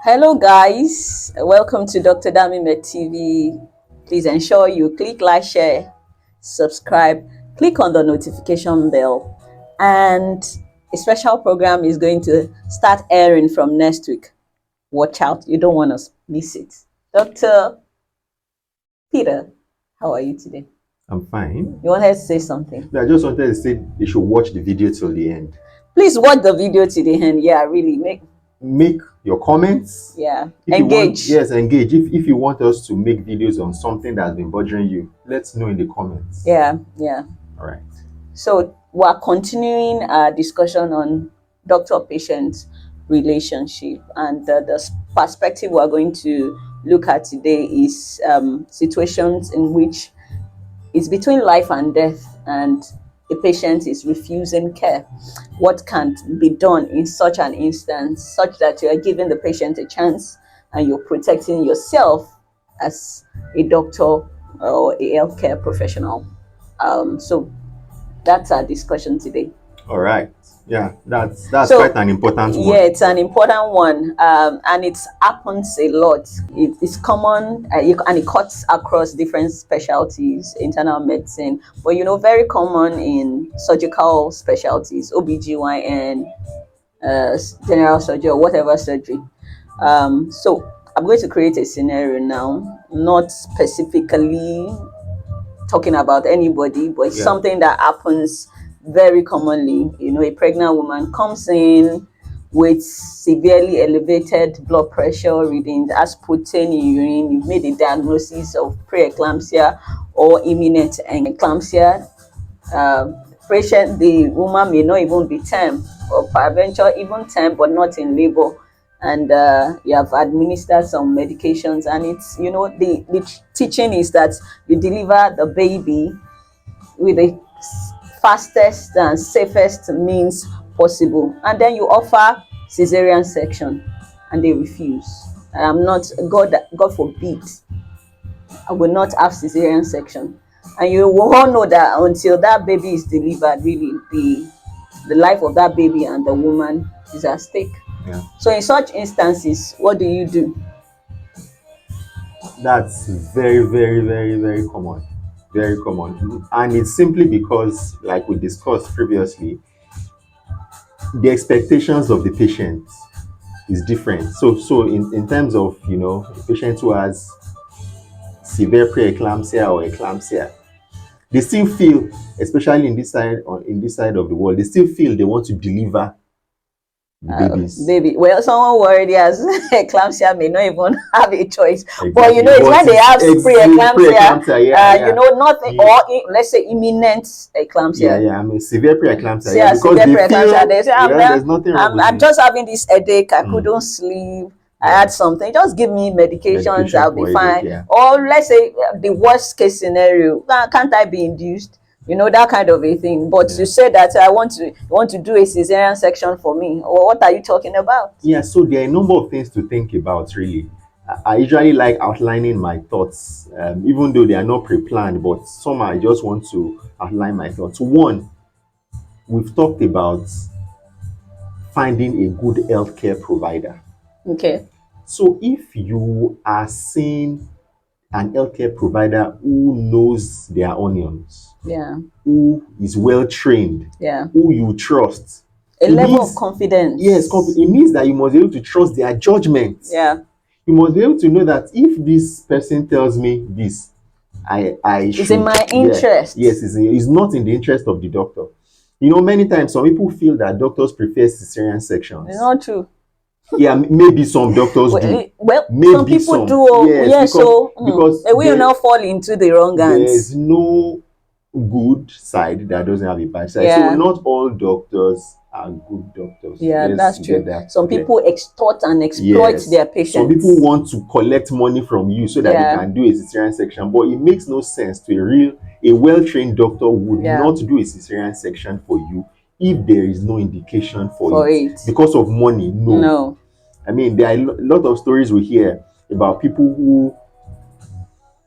Hello, guys. Welcome to Dr. Dami Med TV. Please ensure you click like, share, subscribe, click on the notification bell, and a special program is going to start airing from next week. Watch out, you don't want to miss it. Dr. Peter, how are you today? I'm fine. You wanted to say something? I just wanted to say they should watch the video till the end. Please watch the video to the end. Yeah, really make your comments. Yeah, engage. Engage. If you want us to make videos on something that's been bothering you, let's know in the comments. Yeah. All right. So we're continuing our discussion on doctor-patient relationship, and the perspective we're going to look at today is situations in which it's between life and death, and a patient is refusing care. What can be done in such an instance, such that you are giving the patient a chance and you're protecting yourself as a doctor or a healthcare professional? So that's our discussion today. All right. Yeah, that's quite an important one. Yeah, it's an important one, and it happens a lot. It's common, and it cuts across different specialties, internal medicine, but very common in surgical specialties, OBGYN, general surgery, or whatever surgery. So I'm going to create a scenario now, not specifically talking about anybody, but it's something that happens very commonly. A pregnant woman comes in with severely elevated blood pressure readings, has protein in urine. You've made a diagnosis of preeclampsia or imminent eclampsia. The woman may not even be term, or peradventure even term, but not in labor. And you have administered some medications, and it's the teaching is that you deliver the baby with the fastest and safest means possible, and then you offer cesarean section, and they refuse. I'm not, God forbid, I will not have cesarean section. And you will all know that until that baby is delivered, really the life of that baby and the woman is at stake. Yeah. So in such instances, what do you do? That's very, very, very, very common. Very common. And it's simply because, like we discussed previously, the expectations of the patient is different. So in terms of, a patient who has severe preeclampsia or eclampsia, they still feel, especially in this side of the world, they still feel they want to deliver baby. Well, someone who already has eclampsia may not even have a choice. Exactly. But it's when they have preeclampsia, nothing, or let's say imminent eclampsia. I mean severe preeclampsia. Yeah, because severe preeclampsia. They say, there's nothing wrong I'm just having this headache. I couldn't sleep. I had something. Just give me medications. I'll be fine. Or let's say the worst case scenario. Can't I be induced? That kind of a thing. But you said that I want to do a cesarean section for me. Or what are you talking about? Yeah, so there are a number of things to think about, really. I usually like outlining my thoughts, even though they are not pre-planned, but some I just want to outline my thoughts. One, we've talked about finding a good healthcare provider. Okay. So if you are seeing an healthcare provider who knows their onions, who is well trained, who you trust, a level of confidence. Yes, it means that you must be able to trust their judgment. Yeah. You must be able to know that if this person tells me this, I should. It's in my interest. Yes, it's not in the interest of the doctor. Many times some people feel that doctors prefer cesarean sections. It's not true. Yeah, maybe some doctors do. Well, maybe some people do. Yes, because we will not fall into the wrong hands. There's no good side that doesn't have a bad side. So not all doctors are good doctors. Yeah, that's true. Some people extort and exploit their patients. Some people want to collect money from you so that they can do a cesarean section, but it makes no sense to a well-trained doctor would not do a cesarean section for you if there is no indication for it. Because of money. No. I mean, there are a lot of stories we hear about people who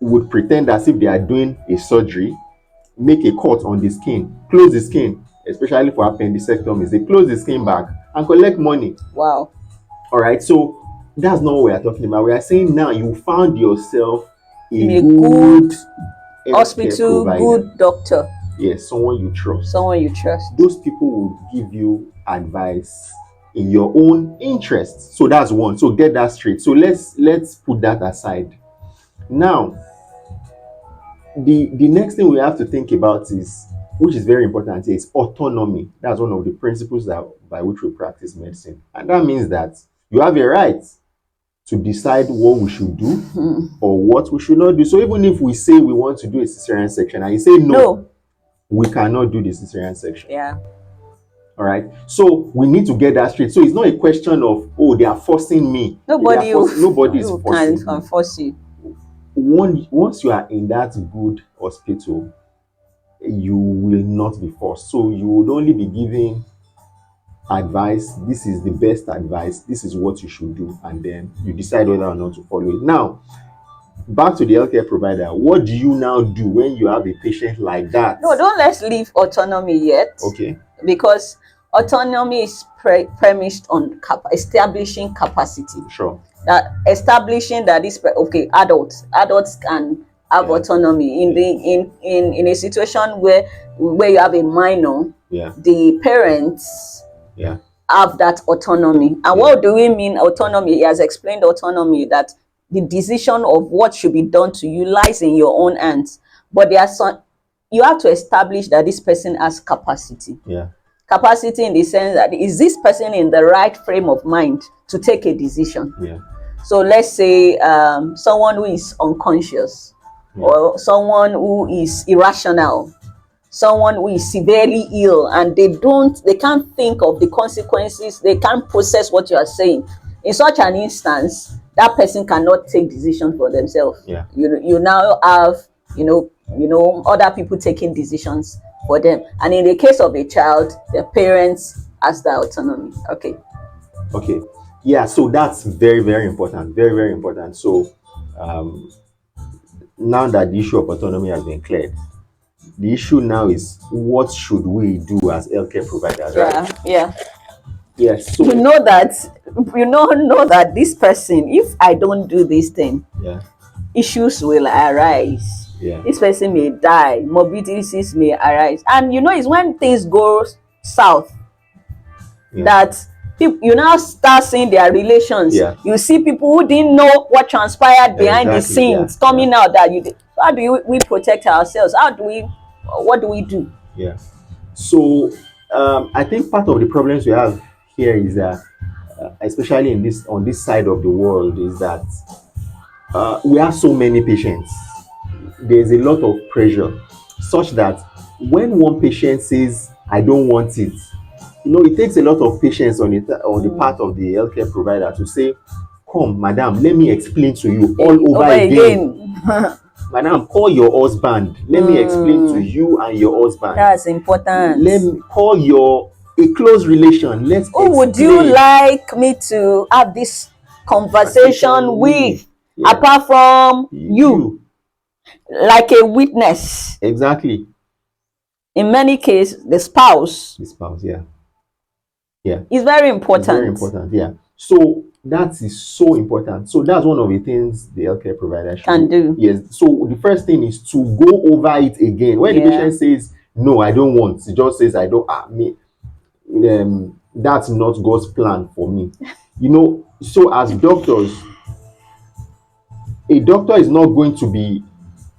would pretend as if they are doing a surgery, make a cut on the skin, close the skin, especially for appendectomies. They close the skin back and collect money. Wow. All right. So that's not what we are talking about. We are saying now you found yourself In a a good good healthcare hospital, provider. good doctor, Yes, someone you trust. someone you trust. Those people will give you advice in your own interest. So that's one. So get that straight. So let's put that aside. Now, the next thing we have to think about is, which is very important, is autonomy. That's one of the principles that by which we practice medicine. And that means that you have a right to decide what we should do or what we should not do. So even if we say we want to do a cesarean section and you say no, we cannot do the cesarean section. Yeah. All right. So we need to get that straight. So it's not a question of, oh, they are forcing me. Nobody Nobody is who forcing can you. force you. Once you are in that good hospital, you will not be forced. So you would only be giving advice. This is the best advice. This is what you should do. And then you decide whether or not to follow it. Now, back to the healthcare provider. What do you now do when you have a patient like that? No, don't let's leave autonomy yet. Okay. Because autonomy is premised on establishing capacity. Sure. That establishing that this adults can have autonomy in a situation where you have a minor. Yeah. The parents have that autonomy. And what do we mean autonomy? He has explained autonomy, that the decision of what should be done to you lies in your own hands. But there are some, you have to establish that this person has capacity. Yeah. Capacity in the sense that, is this person in the right frame of mind to take a decision? Yeah. So let's say someone who is unconscious, or someone who is irrational, someone who is severely ill, and they can't think of the consequences, they can't process what you are saying. In such an instance, that person cannot take decisions for themselves. Yeah. You now have other people taking decisions for them. And in the case of a child, the parents has the autonomy. Okay. Yeah, so that's very, very important. Very, very important. So now that the issue of autonomy has been cleared, the issue now is, what should we do as healthcare providers, right? Yes. So you know that this person, if I don't do this thing, issues will arise. This person may die, morbidities may arise. And it's when things go south that you now start seeing their relations. You see people who didn't know what transpired behind the scenes coming out. That how do we protect ourselves? What do we do? So I think part of the problems we have here is that, especially on this side of the world, is that we have so many patients. There's a lot of pressure, such that when one patient says, I don't want it, it takes a lot of patience on the part of the healthcare provider to say, come, madam, let me explain to you all over again. Madam, call your husband. Let me explain to you and your husband. That's important. Let me call a close relation. Let's Who would you like me to have this conversation with, apart from you? Like a witness. Exactly. In many cases, the spouse. It's very important. It's very important, So that is so important. So that's one of the things the healthcare provider can do. Yes. So the first thing is to go over it again. When the patient says, no, I don't want, he just says, I don't, that's not God's plan for me. So as doctors, a doctor is not going to be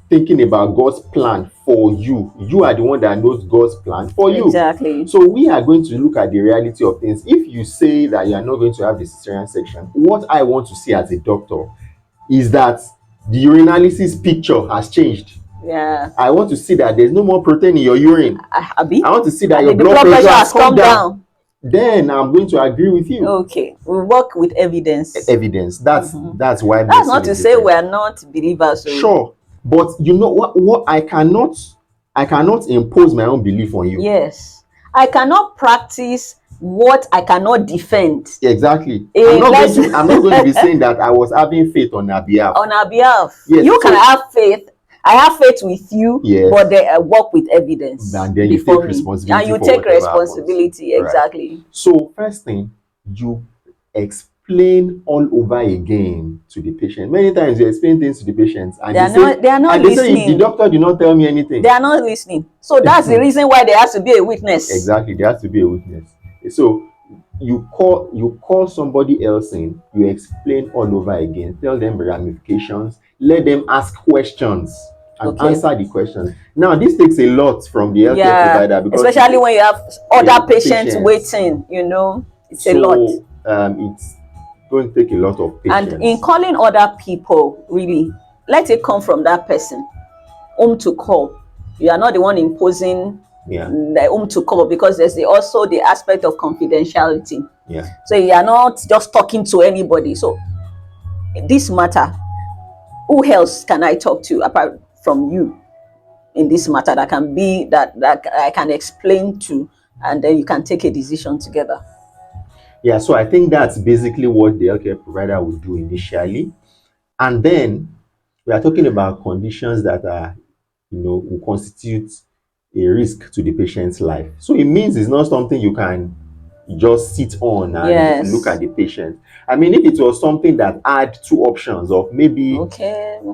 thinking about God's plan for you. You are the one that knows God's plan for you. Exactly. So we are going to look at the reality of things. If you say that you are not going to have the cesarean section, what I want to see as a doctor is that the urinalysis picture has changed. I want to see that there's no more protein in your urine. I want to see that your blood pressure has come down. Then I'm going to agree with you. Okay, we work with evidence. That's why. That's not to say we are not believers. Sure, but what I cannot impose my own belief on you. Yes, I cannot practice what I cannot defend. Exactly. I'm not going to be saying that I was having faith on our behalf. Yes, you can have faith. I have faith with you, but I work with evidence. And then you take responsibility. And you take responsibility, exactly. So first thing, you explain all over again to the patient. Many times you explain things to the patients and They are not and they say the listening. doctor did not tell me anything. They are not listening. So that's the reason why there has to be a witness. Exactly, there has to be a witness. So you call somebody else in, you explain all over again, tell them ramifications, let them ask questions and answer the questions. Now this takes a lot from the healthcare provider, because especially when you have other patients patients. waiting, it's a lot. It's going to take a lot of patience. And in calling other people, really, let it come from that person whom to call. You are not the one imposing the whom to call, because there's also the aspect of confidentiality. So you are not just talking to anybody. So this matter, who else can I talk to apart from you in this matter that can be that I can explain to, and then you can take a decision together. Yeah, so I think that's basically what the healthcare provider would do initially. And then we are talking about conditions that are, will constitute a risk to the patient's life. So it means it's not something you can just sit on and look at the patient. I mean, if it was something that had two options of maybe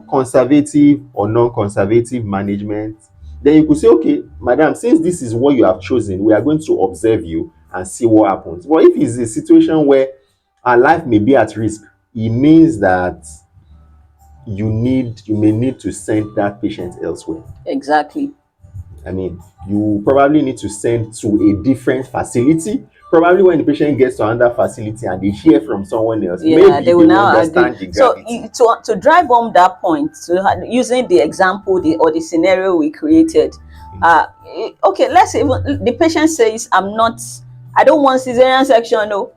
conservative or non-conservative management, then you could say, okay, madam, since this is what you have chosen, we are going to observe you and see what happens. But if it's a situation where our life may be at risk, it means that you may need to send that patient elsewhere. Exactly. I mean, you probably need to send to a different facility. Probably when the patient gets to another facility and they hear from someone else, maybe they will now understand the gravity. So to drive home that point, using the example or the scenario we created, okay, let's say the patient says, I don't want cesarean section, no,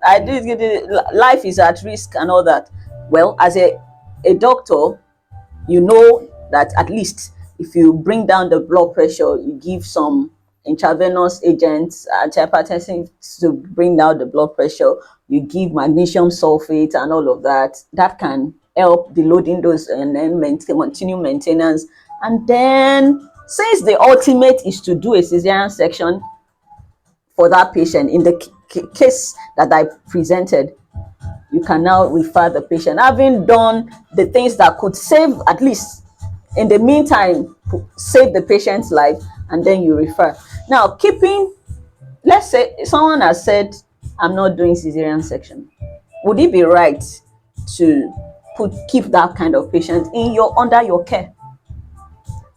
life is at risk and all that. Well, as a doctor, you know that at least if you bring down the blood pressure, you give some intravenous agents, antihypertensive to bring down the blood pressure, you give magnesium sulfate and all of that, that can help the loading dose and then continue maintenance. And then, since the ultimate is to do a cesarean section for that patient, in the case that I presented, you can now refer the patient, having done the things that could save, at least in the meantime, save the patient's life, and then you refer. Now, let's say someone has said, I'm not doing cesarean section. Would it be right to keep that kind of patient under your care?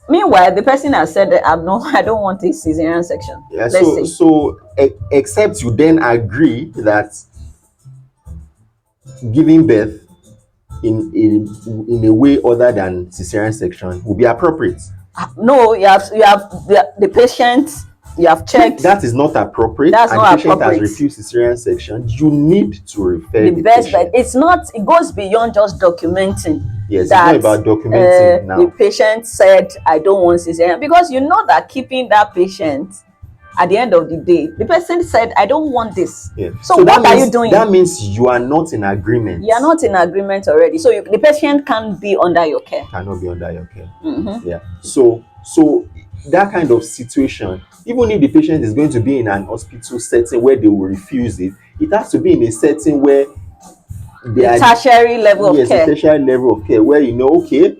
Meanwhile, the person has said that I don't want a cesarean section. Yeah, so except you then agree that giving birth in a way other than cesarean section will be appropriate. No, you have the patient, you have checked. That is not appropriate. That's and not the patient appropriate. has refused cesarean section. You need to refer the best patient. It's not. It goes beyond just documenting. Yes, that, it's not about documenting now. The patient said, I don't want cesarean, because you know that keeping that patient, at the end of the day, the person said, I don't want this. Yeah. So what are you doing? That means you are not in agreement. You are not in agreement already. So the patient can't be under your care. Cannot be under your care. Yeah. So that kind of situation, even if the patient is going to be in an hospital setting where they will refuse it, it has to be in a setting where tertiary level of care. Yes, a tertiary level of care where okay,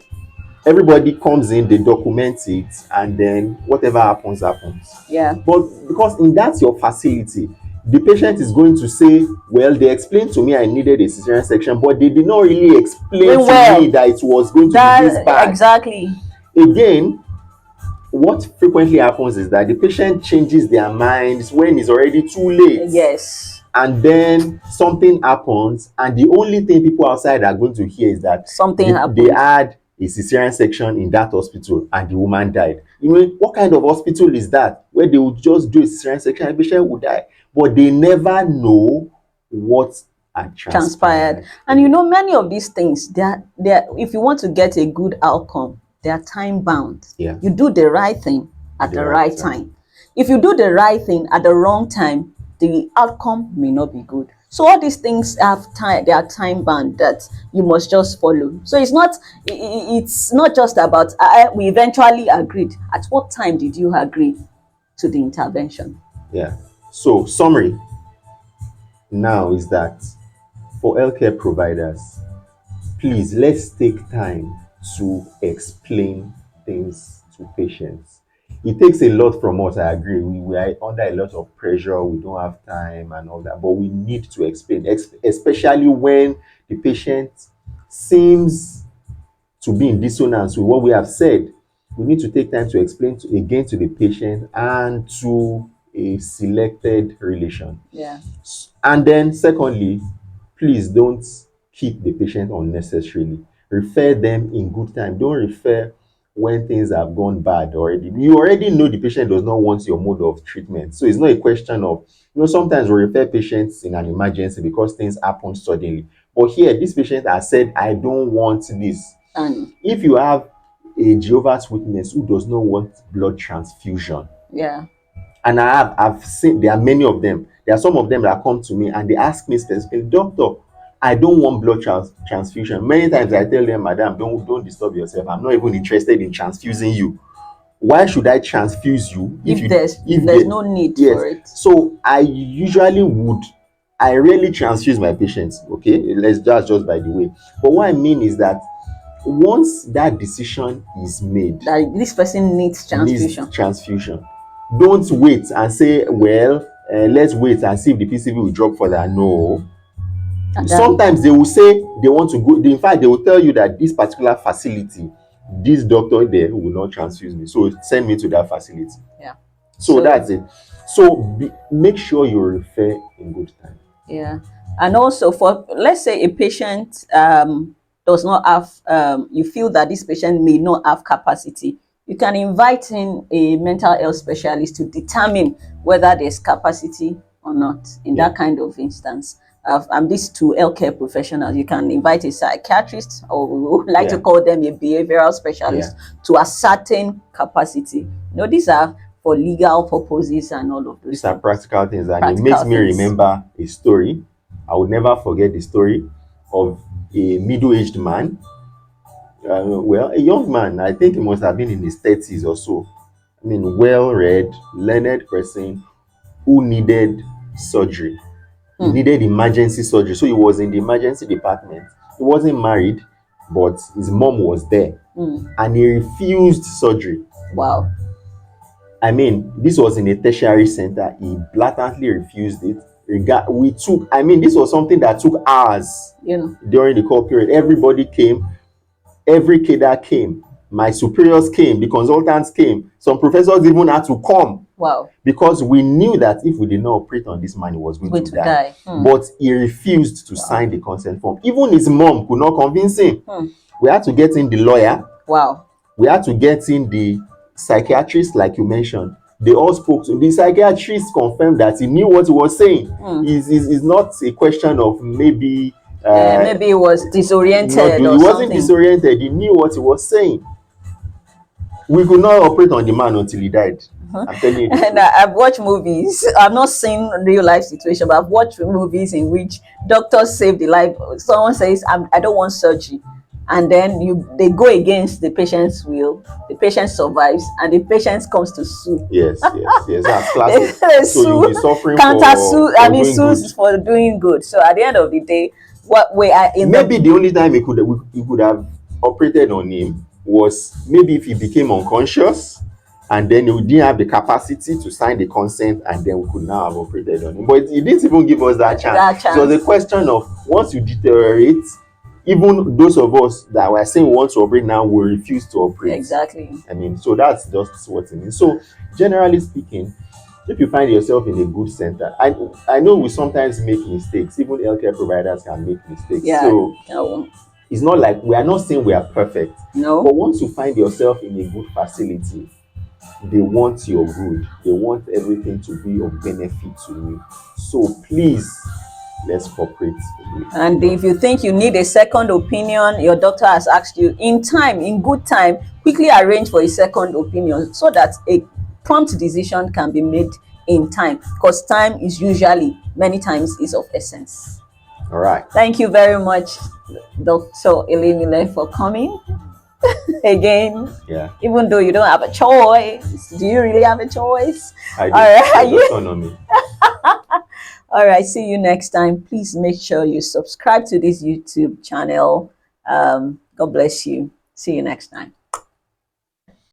everybody comes in, they document it, and then whatever happens. Yeah. But because in that your facility, the patient is going to say, well, they explained to me I needed a cesarean section, but they did not really explain to me that it was going to be this bad. Exactly. Again, what frequently happens is that the patient changes their minds when it's already too late. Yes. And then something happens, and the only thing people outside are going to hear is that they had a cesarean section in that hospital and the woman died. What kind of hospital is that where they would just do a cesarean section and the patient would die? But they never know what had transpired. And many of these things, they're if you want to get a good outcome, they are time bound. Yeah. You do the right thing at the right time. If you do the right thing at the wrong time, the outcome may not be good. So all these things have time, they are time bound that you must just follow. So it's not just about we eventually agreed. At what time did you agree to the intervention? Yeah. So summary now is that for healthcare providers, please let's take time to explain things to patients. It takes a lot from us, I agree. We are under a lot of pressure, we don't have time and all that, but we need to explain, especially when the patient seems to be in dissonance with what we have said. We need to take time to explain again to the patient and to a selected relation. Yeah. And then, secondly, please don't keep the patient unnecessarily. Refer them in good time. Don't refer when things have gone bad already. You already know the patient does not want your mode of treatment. So it's not a question of, sometimes we refer patients in an emergency because things happen suddenly. But here, this patient has said, I don't want this. And If you have a Jehovah's Witness who does not want blood transfusion, yeah. and I've seen, there are many of them. There are some of them that come to me and they ask me specifically, doctor, I don't want blood transfusion. Many times I tell them, madam, don't disturb yourself. I'm not even interested in transfusing you. Why should I transfuse you If there's no need yes. for it. So I rarely transfuse my patients. Okay, that's just by the way. But what I mean is that once that decision is made, That this person needs transfusion. don't wait and say, well, let's wait and see if the PCV will drop further. No. And Sometimes they will say they want to go. In fact, they will tell you that this particular facility, this doctor there will not transfuse me, so send me to that facility. Yeah. So that's it. So make sure you refer in good time. Yeah. And also, for let's say a patient does not have, you feel that this patient may not have capacity, you can invite in a mental health specialist to determine whether there's capacity or not in that kind of instance. And these two healthcare professionals, you can invite a psychiatrist, or we would like to call them a behavioral specialist, to ascertain capacity. These are for legal purposes and all of those. These are practical things, and it makes me remember a story. I would never forget the story of a middle-aged man. A young man. I think he must have been in his 30s or so. I mean, well-read, learned person who needed surgery. He needed emergency surgery. So he was in the emergency department. He wasn't married, but his mom was there. And he refused surgery. Wow. I mean, this was in a tertiary center. He blatantly refused it. This was something that took hours during the call period. Everybody came. Every cadre came. My superiors came. The consultants came. Some professors even had to come. Wow. Because we knew that if we did not operate on this man, he was going to die. But he refused to sign the consent form. Even his mom could not convince him. We had to get in the lawyer. Wow. We had to get in the psychiatrist, like you mentioned. They all spoke to the psychiatrist, confirmed that he knew what he was saying. It's not a question of maybe maybe he was disoriented. He wasn't disoriented. He knew what he was saying. We could not operate on the man until he died. I'm telling you. And I've watched movies. I've not seen real life situation, but I've watched movies in which doctors save the life. Someone says, I don't want surgery. And then they go against the patient's will. The patient survives, and the patient comes to sue. Yes, that's classic. So you'll be suffering sues for doing good. So at the end of the day, maybe the only time we could have operated on him was maybe if he became unconscious, and then he didn't have the capacity to sign the consent, and then we could now have operated on him. But he didn't even give us that chance. So the question of, once you deteriorate, even those of us that were saying we want to operate now will refuse to operate. Exactly. I mean, so that's just what it means. So generally speaking, if you find yourself in a good center, I know we sometimes make mistakes. Even healthcare providers can make mistakes. So it's not like, we are not saying we are perfect. No. But once you find yourself in a good facility, they want your good. They want everything to be of benefit to you. So please, let's cooperate. And if you think you need a second opinion, your doctor has asked you, in good time, quickly arrange for a second opinion so that a prompt decision can be made in time, because time is usually, many times, is of essence. All right. Thank you very much, Dr. Elimile, for coming. Again, even though you don't have a choice, do you really have a choice? I do. All right. All right, see you next time. Please make sure you subscribe to this YouTube channel. God bless you. See you next time.